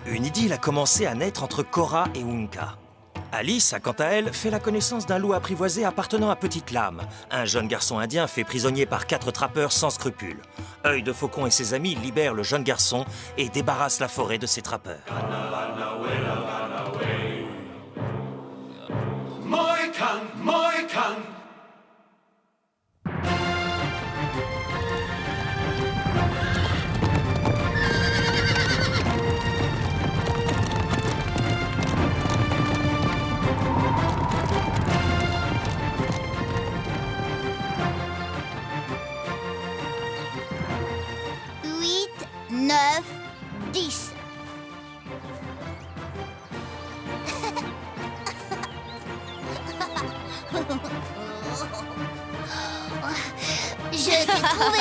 Une idylle a commencé à naître entre Cora et Unka. Alice a quant à elle fait la connaissance d'un loup apprivoisé appartenant à Petite Lame, un jeune garçon indien fait prisonnier par 4 trappeurs sans scrupules. Œil de Faucon et ses amis libèrent le jeune garçon et débarrassent la forêt de ses trappeurs. Huit, 9, 10. Je t'ai trouvé.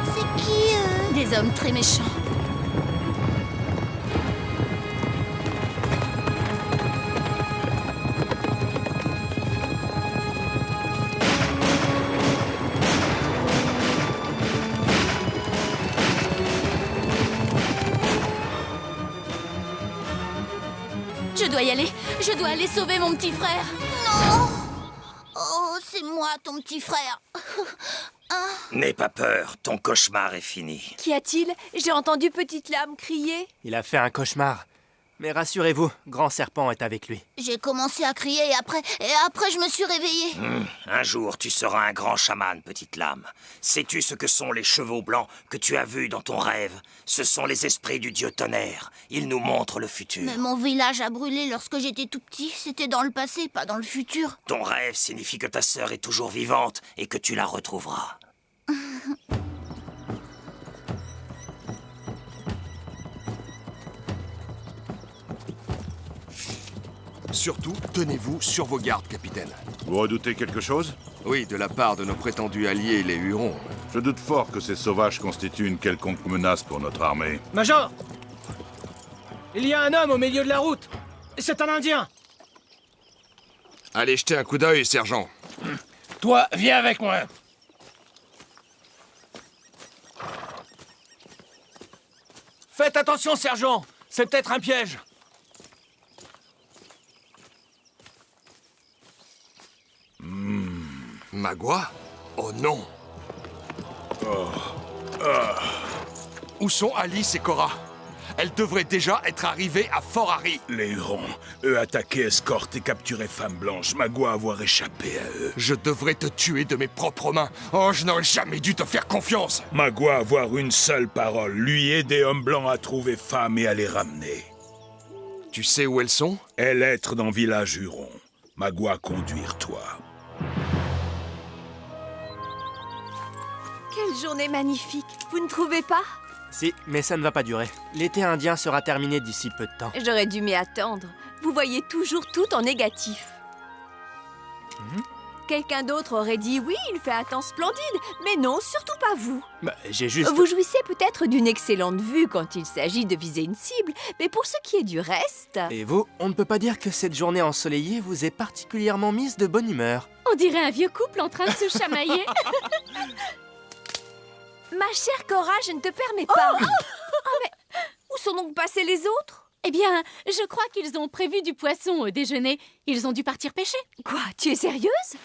C'est qui eux? Des hommes très méchants. Je dois y aller. Je dois aller sauver mon petit frère. Non. Oh, c'est moi, ton petit frère. N'aie pas peur, ton cauchemar est fini. Qu'y a-t-il? J'ai entendu Petite Lame crier. Il a fait un cauchemar. Mais rassurez-vous, Grand Serpent est avec lui. J'ai commencé à crier et après je me suis réveillée. Un jour, tu seras un grand chaman, Petite Lame. Sais-tu ce que sont les chevaux blancs que tu as vus dans ton rêve? Ce sont les esprits du dieu tonnerre. Ils nous montrent le futur. Mais mon village a brûlé lorsque j'étais tout petit. C'était dans le passé, pas dans le futur. Ton rêve signifie que ta sœur est toujours vivante et que tu la retrouveras. Surtout, tenez-vous sur vos gardes, capitaine. Vous redoutez quelque chose? Oui, de la part de nos prétendus alliés, les Hurons. Je doute fort que ces sauvages constituent une quelconque menace pour notre armée. Major! Il y a un homme au milieu de la route. C'est un Indien. Allez jeter un coup d'œil, sergent. Toi, viens avec moi. Faites attention, sergent. C'est peut-être un piège. Magua? Oh non! Où sont Alice et Cora? Elles devraient déjà être arrivées à Fort Harry. Les Hurons, eux attaquer, escorter, capturer Femme Blanche. Magua avoir échappé à eux. Je devrais te tuer de mes propres mains. Oh, je n'aurais jamais dû te faire confiance. Magua avoir une seule parole, lui aider Homme Blanc à trouver Femme et à les ramener. Tu sais où elles sont? Elle être dans village Huron. Magua conduire toi. Quelle journée magnifique. Vous ne trouvez pas? Si, mais ça ne va pas durer. L'été indien sera terminé d'ici peu de temps. J'aurais dû m'y attendre. Vous voyez toujours tout en négatif. Quelqu'un d'autre aurait dit oui, il fait un temps splendide, mais non, surtout pas vous. Bah, j'ai juste... Vous jouissez peut-être d'une excellente vue quand il s'agit de viser une cible, mais pour ce qui est du reste... Et vous, on ne peut pas dire que cette journée ensoleillée vous ait particulièrement mise de bonne humeur. On dirait un vieux couple en train de se chamailler. Ma chère Cora, je ne te permets pas. Oh, mais où sont donc passés les autres? Eh bien, je crois qu'ils ont prévu du poisson au déjeuner. Ils ont dû partir pêcher. Quoi? Tu es sérieuse?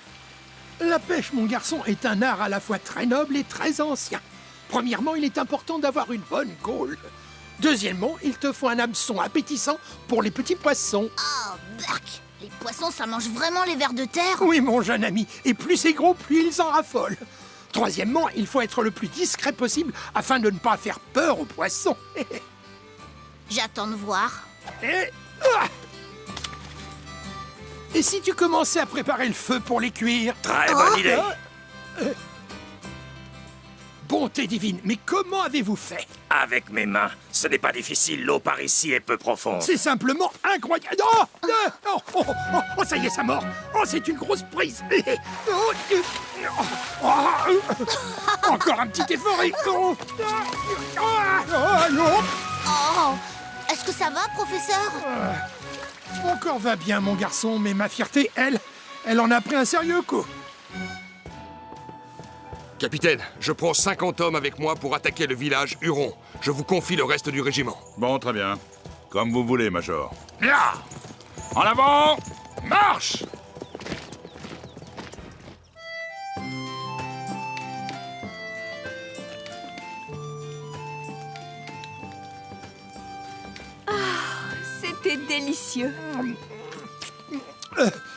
La pêche, mon garçon, est un art à la fois très noble et très ancien. Premièrement, il est important d'avoir une bonne gaule. Deuxièmement, il te faut un hameçon appétissant pour les petits poissons. Oh, bark! Les poissons, ça mange vraiment les vers de terre? Oui, mon jeune ami, et plus c'est gros, plus ils en raffolent. Troisièmement, il faut être le plus discret possible afin de ne pas faire peur aux poissons. J'attends de voir. Et si tu commençais à préparer le feu pour les cuire? Très bonne idée. Bonté divine, mais comment avez-vous fait? Avec mes mains. Ce n'est pas difficile, l'eau par ici est peu profonde. C'est simplement incroyable. Oh, ça y est, ça mord. Oh, c'est une grosse prise. Encore un petit effort. Oh, est-ce Est-ce que ça va, professeur? Mon corps va bien, mon garçon, mais ma fierté, elle en a pris un sérieux coup. Capitaine, je prends 50 hommes avec moi pour attaquer le village Huron. Je vous confie le reste du régiment. Bon, très bien. Comme vous voulez, Major. Bien. En avant. Marche. C'était délicieux.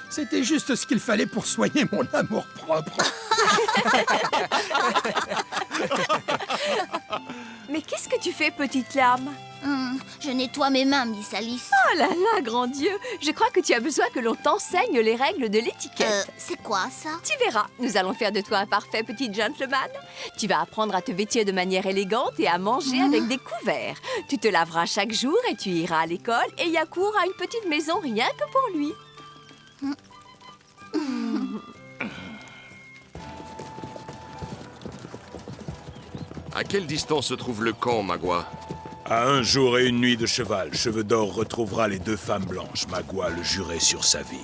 C'était juste ce qu'il fallait pour soigner mon amour-propre. Mais qu'est-ce que tu fais, petite lame? Je nettoie mes mains, Miss Alice. Oh là là, grand Dieu! Je crois que tu as besoin que l'on t'enseigne les règles de l'étiquette. C'est quoi, ça? Tu verras, nous allons faire de toi un parfait petit gentleman. Tu vas apprendre à te vêtir de manière élégante et à manger avec des couverts. Tu te laveras chaque jour et tu iras à l'école et Yakour a une petite maison rien que pour lui. À quelle distance se trouve le camp, Magua? À 1 jour et 1 nuit de cheval, Cheveux d'Or retrouvera les 2 femmes blanches. Magua le jurait sur sa vie.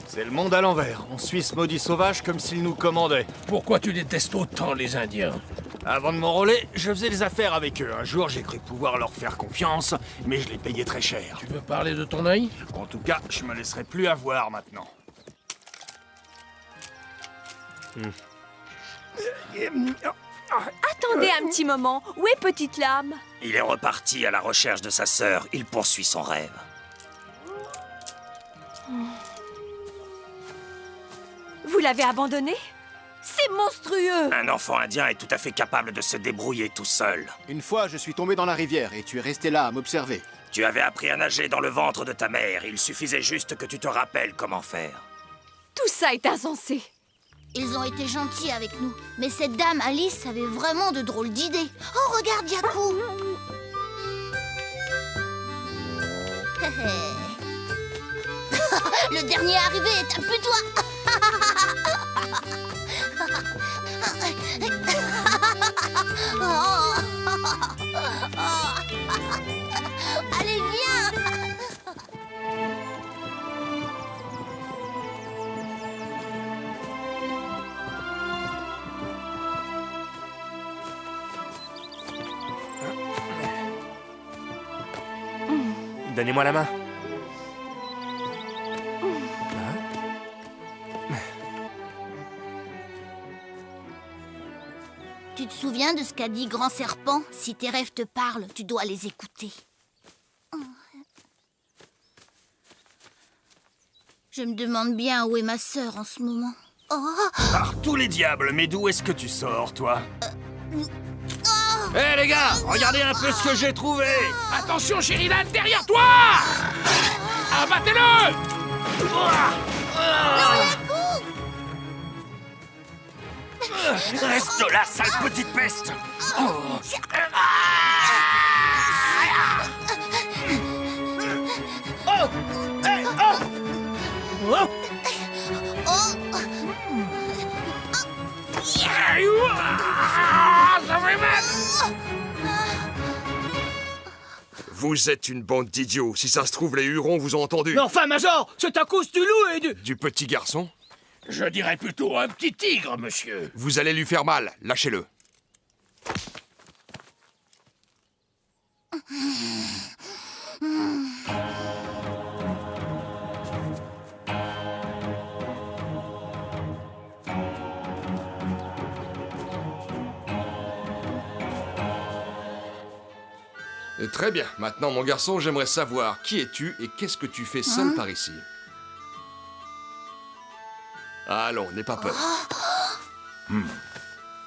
C'est le monde à l'envers. On suit ce maudit sauvage comme s'il nous commandait. Pourquoi tu détestes autant les Indiens? Avant de m'enrôler, je faisais des affaires avec eux. Un jour, j'ai cru pouvoir leur faire confiance, mais je les payais très cher. Tu veux parler de ton œil? En tout cas, je me laisserai plus avoir maintenant. Attendez un petit moment. Où est petite lame? Il est reparti à la recherche de sa sœur. Il poursuit son rêve. Vous l'avez abandonné? C'est monstrueux! Un enfant indien est tout à fait capable de se débrouiller tout seul. Une fois, je suis tombé dans la rivière et tu es resté là à m'observer. Tu avais appris à nager dans le ventre de ta mère. Il suffisait juste que tu te rappelles comment faire. Tout ça est insensé. Ils ont été gentils avec nous, mais cette dame Alice avait vraiment de drôles d'idées. Oh, regarde, Yakour! Le dernier arrivé est un putois. Allez, viens. Donnez-moi la main. Tu te souviens de ce qu'a dit Grand Serpent? Si tes rêves te parlent, tu dois les écouter. Je me demande bien où est ma sœur en ce moment. Par tous les diables, mais d'où est-ce que tu sors, toi? Hé, les gars, regardez un peu ce que j'ai trouvé! Attention, Sheridan, derrière toi! Abattez-le! Reste là, sale petite peste! Vous êtes une bande d'idiots. Si ça se trouve, les Hurons vous ont entendu. Mais enfin, Major, c'est à cause du loup et du... Du petit garçon? Je dirais plutôt un petit tigre, monsieur. Vous allez lui faire mal. Lâchez-le. Très bien. Maintenant, mon garçon, j'aimerais savoir qui es-tu et qu'est-ce que tu fais seul par ici? Allons, n'aie pas peur.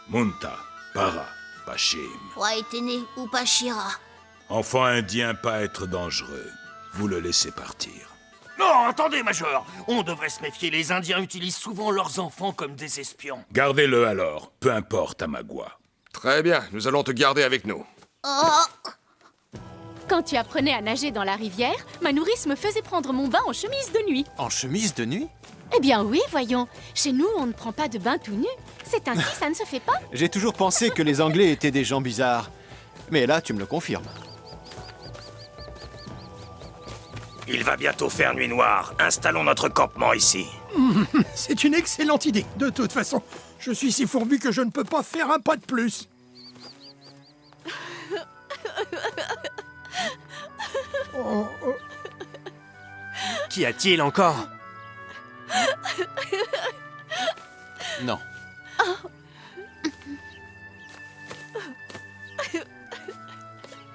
Munta, Para, Pachim. Waetene ou Pachira. Enfant indien pas être dangereux. Vous le laissez partir. Non, attendez, Major. On devrait se méfier. Les Indiens utilisent souvent leurs enfants comme des espions. Gardez-le alors, peu importe à Magua. Très bien, nous allons te garder avec nous. Quand tu apprenais à nager dans la rivière, ma nourrice me faisait prendre mon bain en chemise de nuit. En chemise de nuit? Eh bien oui, voyons. Chez nous, on ne prend pas de bain tout nu. C'est ainsi, ça ne se fait pas. J'ai toujours pensé que les Anglais étaient des gens bizarres. Mais là, tu me le confirmes. Il va bientôt faire nuit noire. Installons notre campement ici. C'est une excellente idée. De toute façon, je suis si fourbu que je ne peux pas faire un pas de plus. Qu'y a-t-il encore? Non.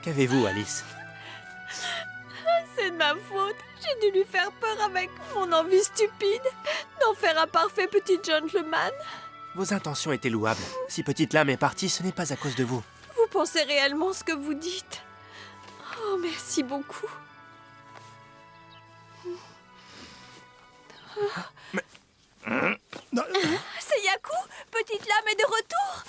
Qu'avez-vous, Alice? C'est de ma faute. J'ai dû lui faire peur avec mon envie stupide d'en faire un parfait petit gentleman. Vos intentions étaient louables. Si Petite Lame est partie, ce n'est pas à cause de vous. Vous pensez réellement ce que vous dites? Oh, merci beaucoup. C'est Yaku. Petite Lame est de retour.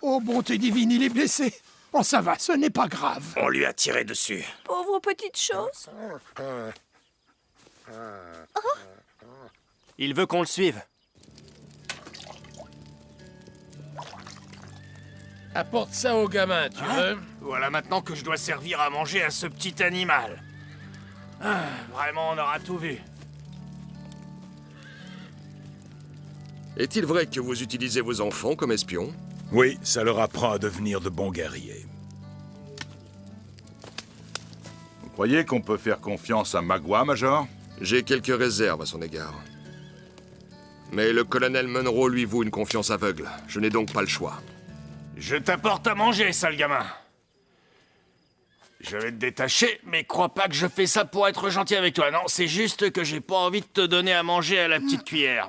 Oh, bonté divine, il est blessé. Oh, ça va, ce n'est pas grave. On lui a tiré dessus. Pauvre petite chose. Il veut qu'on le suive. Apporte ça au gamin, tu veux? Voilà maintenant que je dois servir à manger à ce petit animal. Ah, vraiment, on aura tout vu. Est-il vrai que vous utilisez vos enfants comme espions? Oui, ça leur apprend à devenir de bons guerriers. Vous croyez qu'on peut faire confiance à Magua, Major? J'ai quelques réserves à son égard. Mais le colonel Munro lui voue une confiance aveugle. Je n'ai donc pas le choix. Je t'apporte à manger, sale gamin. Je vais te détacher, mais crois pas que je fais ça pour être gentil avec toi. Non, c'est juste que j'ai pas envie de te donner à manger à la petite cuillère.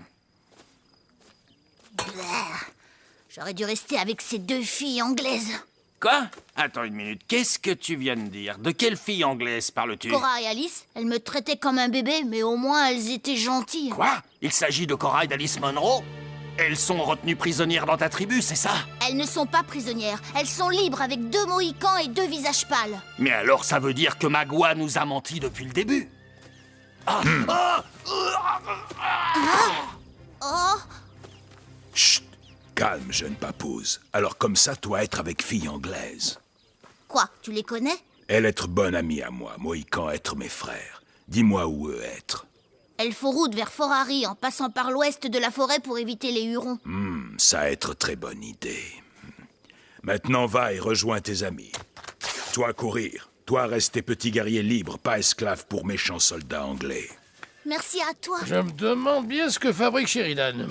J'aurais dû rester avec ces deux filles anglaises. Quoi? Attends une minute, qu'est-ce que tu viens de dire? De quelle fille anglaise parles-tu? Cora et Alice, elles me traitaient comme un bébé, mais au moins elles étaient gentilles. Quoi? Il s'agit de Cora et d'Alice Munro? Elles sont retenues prisonnières dans ta tribu, c'est ça? Elles ne sont pas prisonnières, elles sont libres avec 2 mohicans et 2 visages pâles. Mais alors ça veut dire que Magua nous a menti depuis le début? Oh! Chut! Calme, jeune papouse. Alors comme ça, toi être avec fille anglaise. Quoi? Tu les connais? Elle être bonne amie à moi, Mohican être mes frères. Dis-moi où eux être. Elles font route vers Fort Harry en passant par l'ouest de la forêt pour éviter les Hurons. Ça être très bonne idée. Maintenant va et rejoins tes amis. Toi courir. Toi rester petit guerrier libre, pas esclave pour méchants soldats anglais. Merci à toi. Je me demande bien ce que fabrique Sheridan.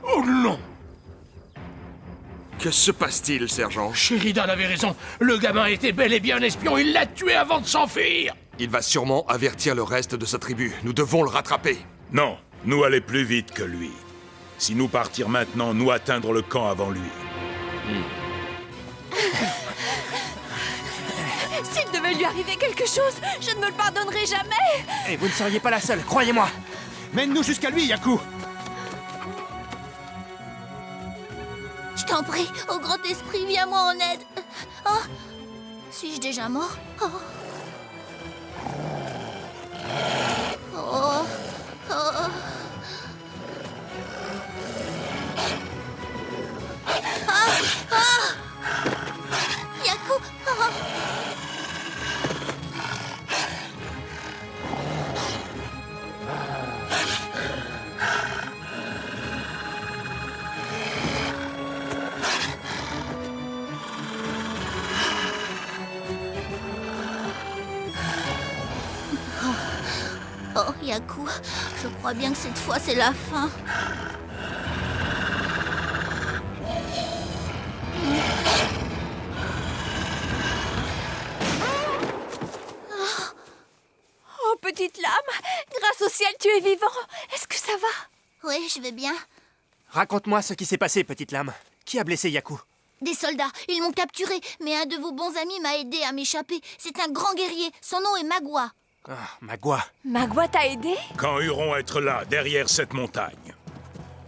Oh non! Que se passe-t-il, sergent? Sheridan avait raison. Le gamin était bel et bien un espion. Il l'a tué avant de s'enfuir. Il va sûrement avertir le reste de sa tribu. Nous devons le rattraper. Non, nous aller plus vite que lui. Si nous partir maintenant, nous atteindre le camp avant lui. S'il devait lui arriver quelque chose, je ne me le pardonnerai jamais. Et vous ne seriez pas la seule, croyez-moi. Mène-nous jusqu'à lui, Yaku. Je t'en prie, au grand esprit, viens-moi en aide. Oh, suis-je déjà mort? Oh. Oh. Oh. Ah. Ah. Yaku. Oh. Oh, Yaku, je crois bien que cette fois c'est la fin. Oh, petite lame, grâce au ciel, tu es vivant. Est-ce que ça va? Oui, je vais bien. Raconte-moi ce qui s'est passé, Petite Lame. Qui a blessé Yaku? Des soldats, ils m'ont capturé, mais un de vos bons amis m'a aidé à m'échapper. C'est un grand guerrier, son nom est Magua. Ah, Magua. Magua t'a aidé? Quand Huron être là, derrière cette montagne.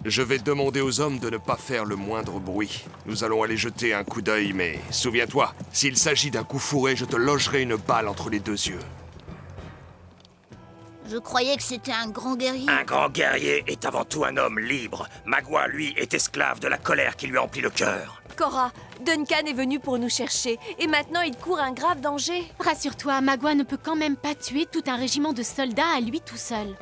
Je vais demander aux hommes de ne pas faire le moindre bruit. Nous allons aller jeter un coup d'œil, mais souviens-toi, s'il s'agit d'un coup fourré, je te logerai une balle entre les 2 yeux. Je croyais que c'était un grand guerrier. Un grand guerrier est avant tout un homme libre. Magua, lui, est esclave de la colère qui lui emplit le cœur. Cora, Duncan est venu pour nous chercher et maintenant il court un grave danger. Rassure-toi, Magua ne peut quand même pas tuer tout un régiment de soldats à lui tout seul.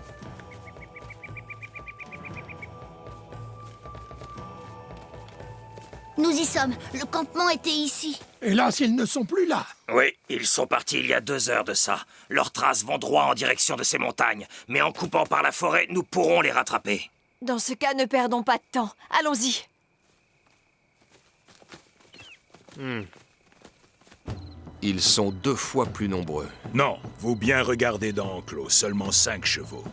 Nous y sommes. Le campement était ici. Hélas, ils ne sont plus là. Oui, ils sont partis il y a 2 heures de ça. Leurs traces vont droit en direction de ces montagnes. Mais en coupant par la forêt, nous pourrons les rattraper. Dans ce cas, ne perdons pas de temps. Allons-y. Ils sont 2 fois plus nombreux. Non, vous bien regardez dans Enclos, seulement 5 chevaux.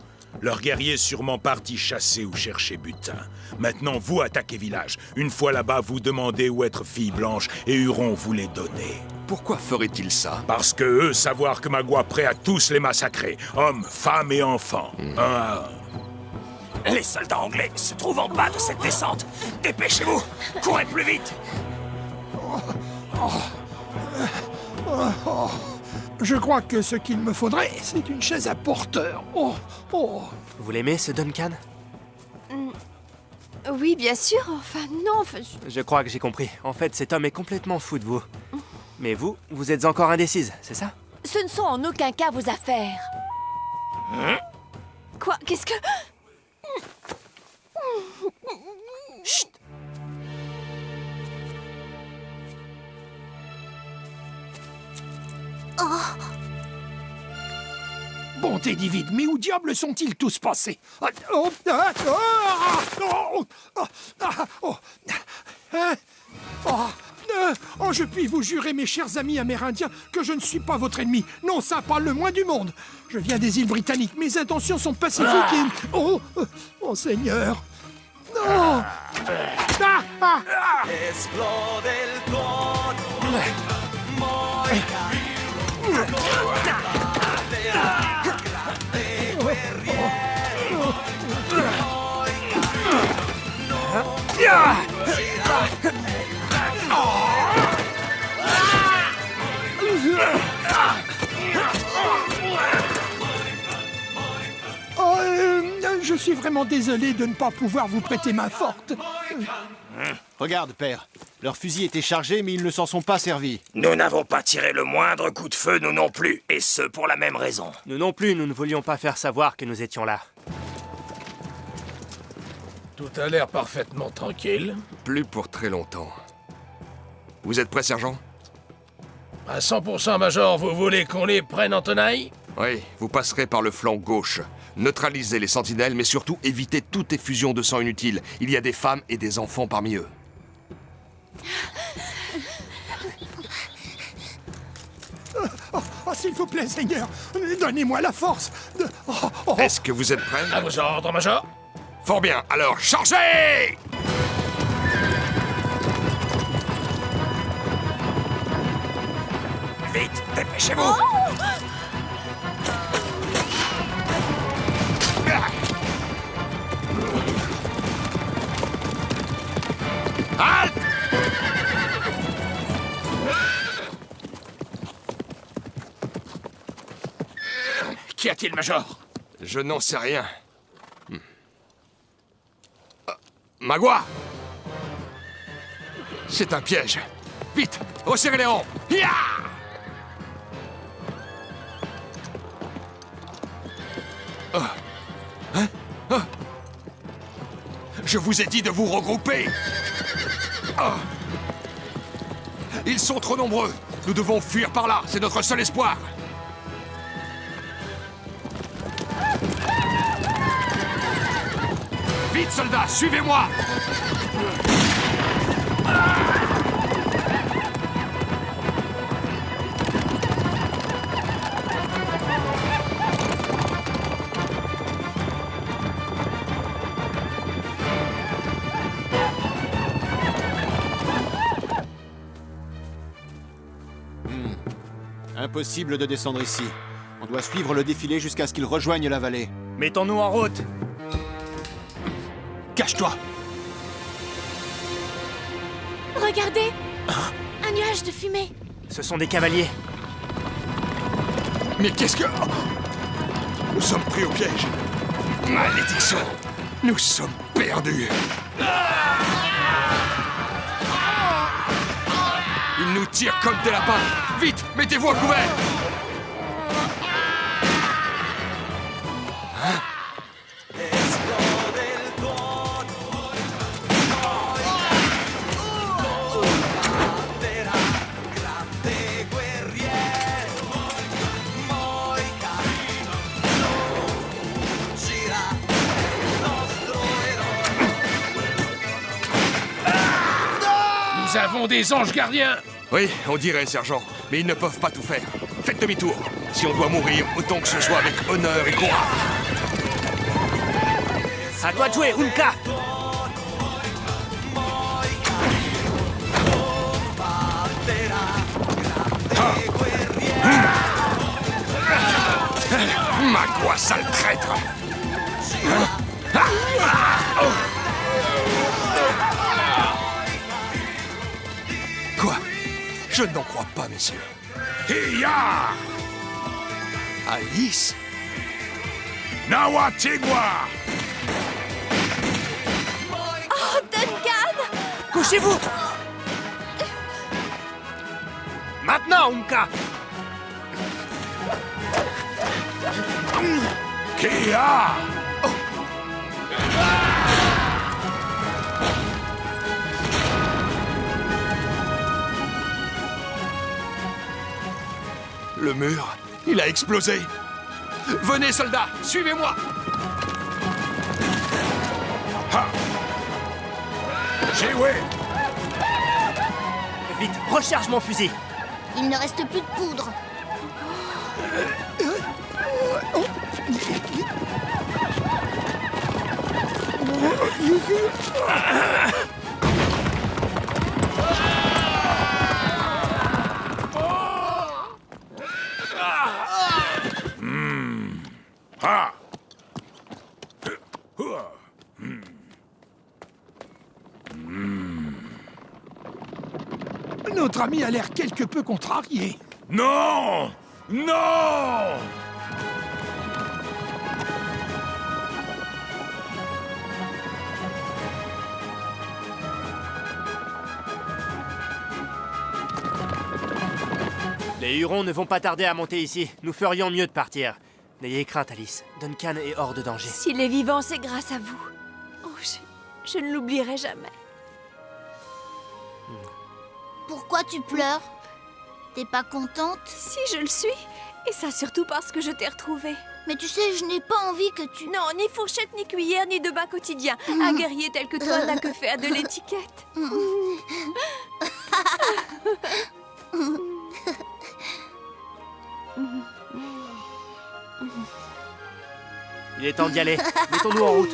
Leurs guerriers sûrement partis chasser ou chercher butin. Maintenant, vous attaquez village. Une fois là-bas, vous demandez où être fille blanche et Huron vous les donner. Pourquoi ferait-il ça? Parce que eux, savoir que Magua prêt à tous les massacrer. Hommes, femmes et enfants. Un à un. Les soldats anglais se trouvent en bas de cette descente. Dépêchez-vous! Courez plus vite! Je crois que ce qu'il me faudrait, c'est une chaise à porteur. Vous l'aimez, ce Duncan? Oui, bien sûr. Enfin, non. Je crois que j'ai compris. En fait, cet homme est complètement fou de vous. Mais vous, vous êtes encore indécise, c'est ça? Ce ne sont en aucun cas vos affaires. Quoi? Qu'est-ce que... Chut! Bonté divine, mais où diable sont-ils tous passés? Je puis vous jurer, mes chers amis amérindiens, que je ne suis pas votre ennemi. Non, ça, pas le moins du monde. Je viens des îles Britanniques. Mes intentions sont pacifiques et... Oh Seigneur. Non. Je suis vraiment désolé de ne pas pouvoir vous prêter main forte. Regarde, père. Leurs fusils étaient chargés, mais ils ne s'en sont pas servis. Nous n'avons pas tiré le moindre coup de feu, nous non plus. Et ce, pour la même raison. Nous non plus, nous ne voulions pas faire savoir que nous étions là. Tout a l'air parfaitement tranquille. Plus pour très longtemps. Vous êtes prêt, sergent? À 100%, Major, vous voulez qu'on les prenne en tenaille? Oui, vous passerez par le flanc gauche. Neutralisez les sentinelles, mais surtout évitez toute effusion de sang inutile. Il y a des femmes et des enfants parmi eux. S'il vous plaît, Seigneur, donnez-moi la force de... Est-ce que vous êtes prêts? À vos ordres, Major. Fort bien, alors chargez! Vite, dépêchez-vous! Halte! Qu'y a-t-il, Major? Je n'en sais rien. Magua! C'est un piège. Vite, resserrez les rangs. Ya! Je vous ai dit de vous regrouper. Ils sont trop nombreux. Nous devons fuir par là. C'est notre seul espoir. Vite, soldats, suivez-moi. Impossible de descendre ici. On doit suivre le défilé jusqu'à ce qu'ils rejoignent la vallée. Mettons-nous en route. Cache-toi! Regardez! Un nuage de fumée. Ce sont des cavaliers. Mais qu'est-ce que... Nous sommes pris au piège. Malédiction! Nous sommes perdus. Ils nous tirent comme des lapins. Vite, mettez-vous à couvert. Hein? Nous avons des anges gardiens! Oui, on dirait, sergent. Mais ils ne peuvent pas tout faire. Faites demi-tour. Si on doit mourir, autant que ce soit avec honneur et courage. À toi de jouer, Unka! Magua, sale traître! Quoi? Je n'en crois pas, messieurs. Hiya! Alice? Nawatigwa! Oh, Duncan! Couchez-vous! Maintenant, Unka! Kia! Le mur, il a explosé. Venez, soldats, suivez-moi. Jiwei! Vite, recharge mon fusil! Il ne reste plus de poudre. Ah! Notre ami a l'air quelque peu contrarié. Non! Non! Les Hurons ne vont pas tarder à monter ici. Nous ferions mieux de partir. N'ayez crainte, Alice. Duncan est hors de danger. S'il est vivant, c'est grâce à vous. Oh, je ne l'oublierai jamais. Pourquoi tu pleures? T'es pas contente? Si, je le suis. Et ça surtout parce que je t'ai retrouvée. Mais tu sais, je n'ai pas envie que tu... Non, ni fourchette, ni cuillère, ni de bain quotidien. Un guerrier tel que toi n'a que faire de l'étiquette. Il est temps d'y aller. Mettons-nous en route.